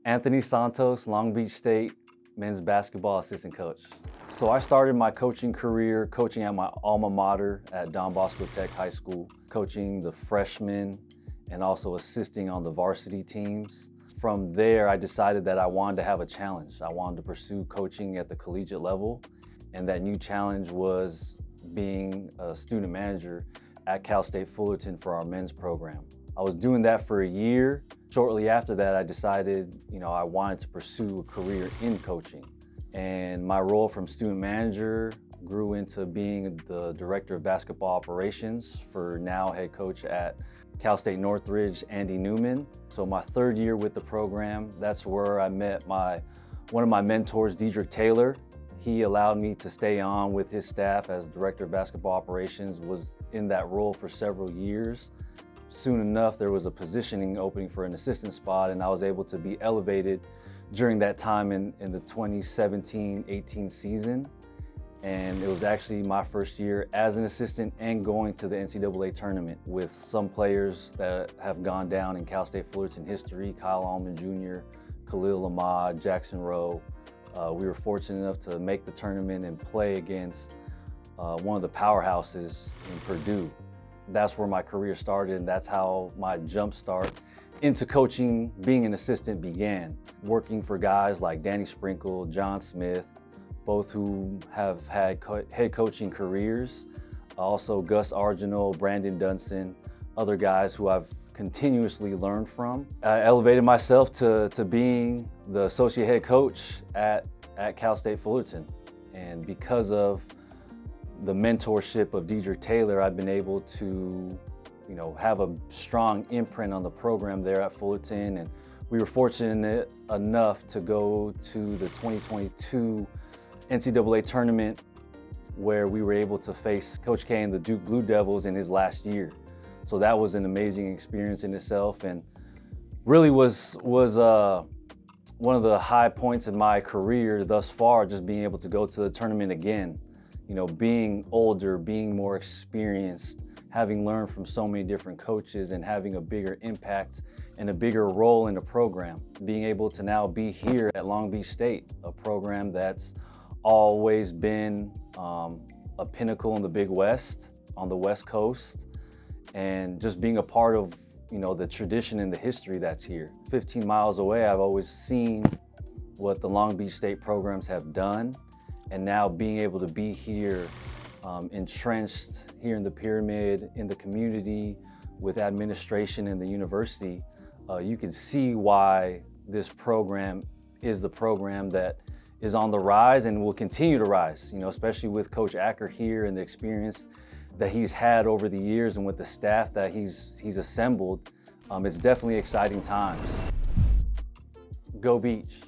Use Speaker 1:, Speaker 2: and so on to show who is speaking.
Speaker 1: Anthony Santos, Long Beach State men's basketball assistant coach. So I started my coaching career coaching at my alma mater at Don Bosco Tech High School, coaching the freshmen and also assisting on the varsity teams. From there, I decided that I wanted to have a challenge. I wanted to pursue coaching at the collegiate level, and that new challenge was being a student manager at Cal State Fullerton for our men's program. I was doing that for a year. Shortly after that, I decided, I wanted to pursue a career in coaching. And my role from student manager grew into being the director of basketball operations for now head coach at Cal State Northridge, Andy Newman. So my third year with the program, that's where I met one of my mentors, Diedrich Taylor. He allowed me to stay on with his staff as director of basketball operations, was in that role for several years. Soon enough, there was a positioning opening for an assistant spot, and I was able to be elevated during that time in the 2017-18 season. And it was actually my first year as an assistant and going to the NCAA tournament with some players that have gone down in Cal State Fullerton history: Kyle Allman Jr., Khalil Ahmad, Jackson Rowe. We were fortunate enough to make the tournament and play against one of the powerhouses in Purdue. That's where my career started, and that's how my jump start into coaching, being an assistant, began. Working for guys like Danny Sprinkle, John Smith, both who have had head coaching careers. Also Gus Arginal, Brandon Dunson, other guys who I've continuously learned from. I elevated myself to being the associate head coach at Cal State Fullerton. And because of the mentorship of Diedrich Taylor, I've been able to have a strong imprint on the program there at Fullerton. And we were fortunate enough to go to the 2022 NCAA tournament, where we were able to face Coach K and the Duke Blue Devils in his last year. So that was an amazing experience in itself, and really was one of the high points in my career thus far, just being able to go to the tournament again. Being older, being more experienced, having learned from so many different coaches and having a bigger impact and a bigger role in the program. Being able to now be here at Long Beach State, a program that's always been a pinnacle in the Big West, on the West Coast, and just being a part of the tradition and the history that's here. 15 miles away, I've always seen what the Long Beach State programs have done, and now being able to be here, entrenched here in the pyramid, in the community, with administration and the university, you can see why this program is the program that is on the rise and will continue to rise, especially with Coach Acker here and the experience that he's had over the years and with the staff that he's assembled. It's definitely exciting times. Go Beach.